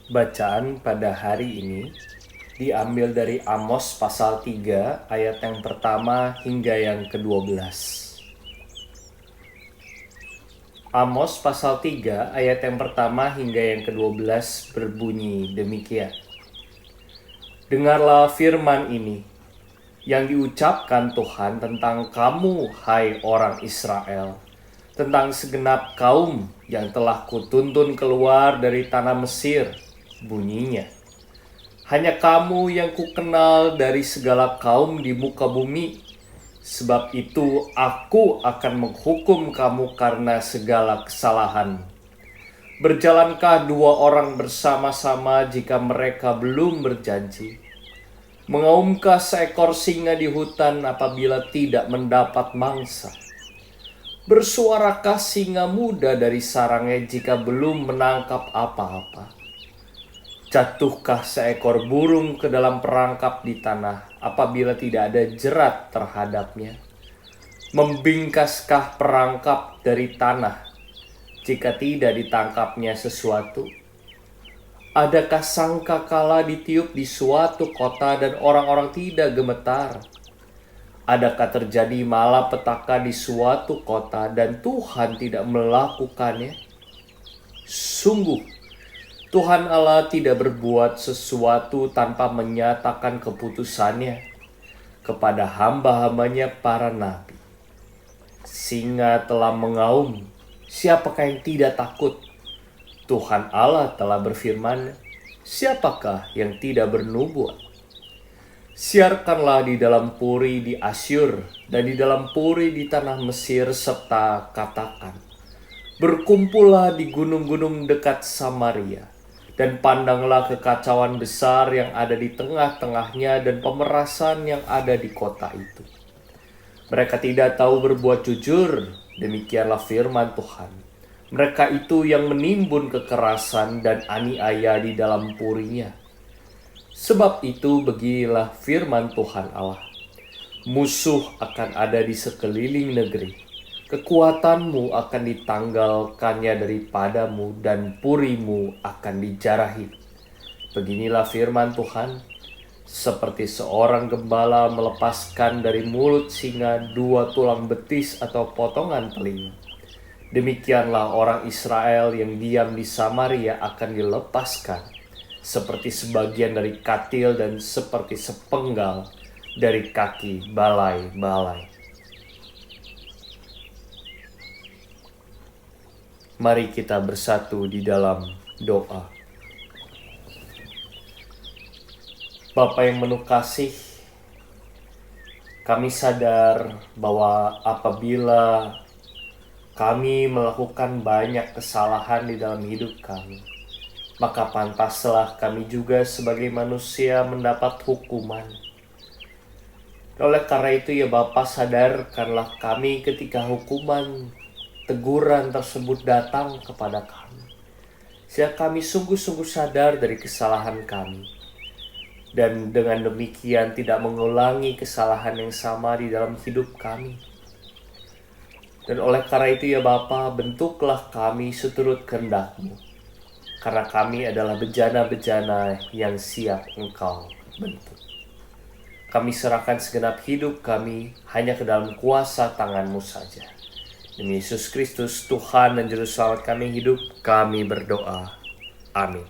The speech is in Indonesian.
Bacaan pada hari ini diambil dari Amos pasal 3 ayat yang pertama hingga yang ke-12. Amos pasal 3 ayat yang pertama hingga yang ke-12 berbunyi demikian. Dengarlah firman ini yang diucapkan Tuhan tentang kamu, hai orang Israel, tentang segenap kaum yang telah kutuntun keluar dari tanah Mesir. Bunyinya, hanya kamu yang kukenal dari segala kaum di muka bumi. Sebab itu aku akan menghukum kamu karena segala kesalahan. Berjalankah dua orang bersama-sama jika mereka belum berjanji? Mengaumkah seekor singa di hutan apabila tidak mendapat mangsa? Bersuarakah singa muda dari sarangnya jika belum menangkap apa-apa? Jatuhkah seekor burung ke dalam perangkap di tanah apabila tidak ada jerat terhadapnya? Membingkaskah perangkap dari tanah jika tidak ditangkapnya sesuatu? Adakah sangkakala ditiup di suatu kota dan orang-orang tidak gemetar? Adakah terjadi malapetaka di suatu kota dan Tuhan tidak melakukannya? Sungguh, Tuhan Allah tidak berbuat sesuatu tanpa menyatakan keputusannya kepada hamba-hambanya para nabi. Singa telah mengaum, siapakah yang tidak takut? Tuhan Allah telah berfirman, siapakah yang tidak bernubuat? Siarkanlah di dalam puri di Asyur dan di dalam puri di tanah Mesir serta katakan, berkumpullah di gunung-gunung dekat Samaria, dan pandanglah kekacauan besar yang ada di tengah-tengahnya dan pemerasan yang ada di kota itu. Mereka tidak tahu berbuat jujur, demikianlah firman Tuhan. Mereka itu yang menimbun kekerasan dan aniaya di dalam purinya. Sebab itu beginilah firman Tuhan Allah. Musuh akan ada di sekeliling negeri. Kekuatanmu akan ditanggalkannya daripadamu dan purimu akan dijarahi. Beginilah firman Tuhan, seperti seorang gembala melepaskan dari mulut singa 2 tulang betis atau potongan telinga. Demikianlah orang Israel yang diam di Samaria akan dilepaskan, seperti sebagian dari katil dan seperti sepenggal dari kaki balai-balai. Mari kita bersatu di dalam doa. Bapa yang penuh kasih, kami sadar bahwa apabila kami melakukan banyak kesalahan di dalam hidup kami, maka pantaslah kami juga sebagai manusia mendapat hukuman. Oleh karena itu ya Bapa, sadarkanlah kami ketika hukuman teguran tersebut datang kepada kami, sehingga kami sungguh-sungguh sadar dari kesalahan kami, dan dengan demikian tidak mengulangi kesalahan yang sama di dalam hidup kami. Dan oleh karena itu ya Bapa, bentuklah kami seturut kehendak-Mu, karena kami adalah bejana-bejana yang siap Engkau bentuk. Kami serahkan segenap hidup kami hanya ke dalam kuasa tangan-Mu saja. Demi Yesus Kristus, Tuhan dan Juru Selamat kami hidup, kami berdoa. Amin.